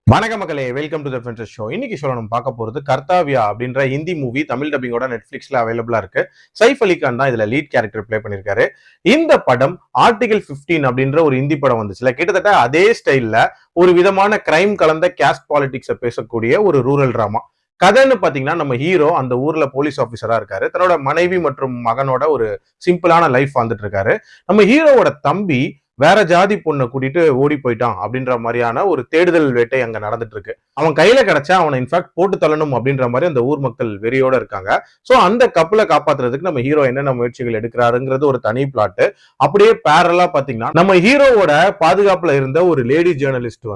வணக்க மக்களே, welcome to the friends show. இன்னைக்கு ஷோல நம்ம பார்க்க போறது கர்த்தாவியா அப்படின்ற ஹிந்தி மூவி தமிழ் டப்பிங்கோட நெட்ஃபிளிக்ஸ்ல அவைலபிளா இருக்கு. சைஃப் அலி கான் தான் இதுல லீட் கேரக்டர் பிளே பண்ணிருக்காரு. இந்த படம் ஆர்டிகல் 15 அப்படின்ற ஒரு ஹிந்தி படம் வந்துச்சுல, கிட்டத்தட்ட அதே ஸ்டைல்ல ஒரு விதமான கிரைம் கலந்த கேஸ்ட் பாலிடிக்ஸை பேசக்கூடிய ஒரு ரூரல் டிராமா. கதைன்னு பாத்தீங்கன்னா, நம்ம ஹீரோ அந்த ஊர்ல போலீஸ் ஆபீசரா இருக்காரு. தன்னோட மனைவி மற்றும் மகனோட ஒரு சிம்பிளான லைஃப் வந்துட்டு இருக்காரு. நம்ம ஹீரோவோட தம்பி வேற ஜாதி பொண்ணை கூட்டிட்டு ஓடி போயிட்டான் அப்படின்ற மாதிரியான ஒரு தேடுதல் வேட்டை அங்க நடந்துட்டு இருக்கு. அவன் கையில கிடைச்சா அவனை இன்ஃபேக்ட் போட்டு தள்ளணும் அப்படின்ற மாதிரி அந்த ஊர் மக்கள் வெறியோட இருக்காங்க. சோ அந்த கப்பலை காப்பாத்துறதுக்கு நம்ம ஹீரோ என்னென்ன முயற்சிகள் எடுக்கிறாருங்கிறது ஒரு தனி பிளாட். அப்படியே பேரலா பாத்தீங்கன்னா, நம்ம ஹீரோவோட பாதுகாப்புல இருந்த ஒரு லேடி ஜேர்னலிஸ்ட்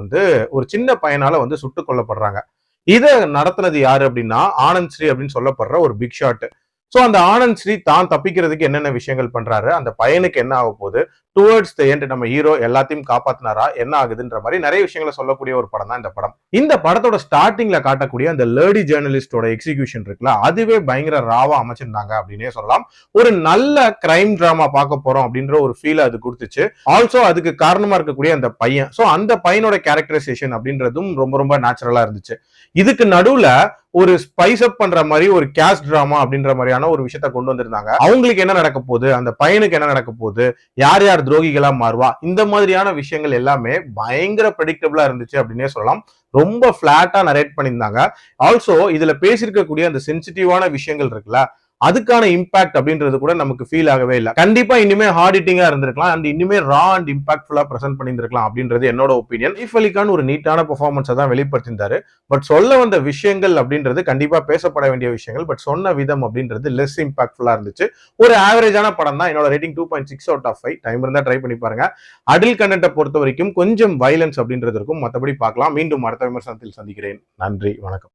ஒரு சின்ன பையனால சுட்டுக் கொல்லப்படுறாங்க. இத நடத்தினது யாரு அப்படின்னா, ஆனந்த் ஸ்ரீ அப்படின்னு சொல்லப்படுற ஒரு பிக் ஷாட். சோ அந்த ஆனந்த் ஸ்ரீ தான் தப்பிக்கிறதுக்கு என்னென்ன விஷயங்கள் பண்றாரு, அந்த பையனுக்கு என்ன ஆக போகுது, டுவர்ட்ஸ் த எண்ட் நம்ம ஹீரோ எல்லாத்தையும் காப்பாத்தினாரா, என்ன ஆகுதுன்ற மாதிரி நிறைய விஷயங்களை சொல்லக்கூடிய ஒரு படம் தான் இந்த படம். இந்த படத்தோட ஸ்டார்டிங்ல காட்டக்கூடிய அந்த லேடி ஜேர்னலிஸ்டோட எக்ஸிகியூஷன் இருக்குல்ல, அதுவே பயங்கர ராவா அமைச்சிருந்தாங்க அப்படின்னே சொல்லலாம். ஒரு நல்ல கிரைம் டிராமா பார்க்க போறோம் அப்படின்ற ஒரு ஃபீல் அது கொடுத்துச்சு. ஆல்சோ அதுக்கு காரணமா இருக்கக்கூடிய அந்த பையன், சோ அந்த பையனோட கேரக்டரைசேஷன் அப்படின்றதும் ரொம்ப ரொம்ப நேச்சுரலா இருந்துச்சு. இதுக்கு நடுவுல ஒரு ஸ்பைஸ் அப் பண்ற மாதிரி ஒரு கேஸ்ட் டிராமா அப்படின்ற மாதிரியான ஒரு விஷயத்த கொண்டு வந்திருந்தாங்க. அவங்களுக்கு என்ன நடக்க போகுது, அந்த பையனுக்கு என்ன நடக்க போகுது, யார் யார் துரோகிகளா மாறுவா, இந்த மாதிரியான விஷயங்கள் எல்லாமே பயங்கர ப்ரெடிக்டபிளா இருந்துச்சு அப்படின்னே சொல்லலாம். ரொம்ப பிளாட்டா நரேட் பண்ணியிருந்தாங்க. ஆல்சோ இதுல பேசியிருக்கக்கூடிய அந்த சென்சிட்டிவான விஷயங்கள் இருக்குல்ல, அதுக்கான இம்பாக்ட் அப்படின்றது கூட நமக்கு ஃபீல் ஆகவே இல்லை. கண்டிப்பா இனிமே ஹார்ட் ஹிட்டிங்கா இருந்திருக்கலாம் அண்ட் இனிமே ரா அண்ட் இம்பாக்ட்ஃபுல்லா பிரசன்ட் பண்ணியிருந்திருக்கலாம் அப்படின்றது என்னோட ஒப்பீனியன். சைஃப் அலி கான் ஒரு நீட்டான பெர்ஃபார்மன்ஸை தான் வெளிப்படுத்தியிருந்தாரு. பட் சொல்ல வந்த விஷயங்கள் அப்படின்றது கண்டிப்பா பேசப்பட வேண்டிய விஷயங்கள். பட் சொன்ன விதம் அப்படின்றது லெஸ் இம்பாக்ட்ஃபுல்லா இருந்துச்சு. ஒரு ஆவரேஜான படம் தான். என்னோட ரேட்டிங் 2.6 அவுட் ஆஃப் 5. டைம் இருந்தா ட்ரை பண்ணி பாருங்க. அடல்ட் கண்டென்ட்டை பொறுத்த வரைக்கும் கொஞ்சம் வயலன்ஸ் அப்படின்றது இருக்கும். மற்றபடி பார்க்கலாம். மீண்டும் அடுத்த விமர்சனத்தில் சந்திக்கிறேன். நன்றி, வணக்கம்.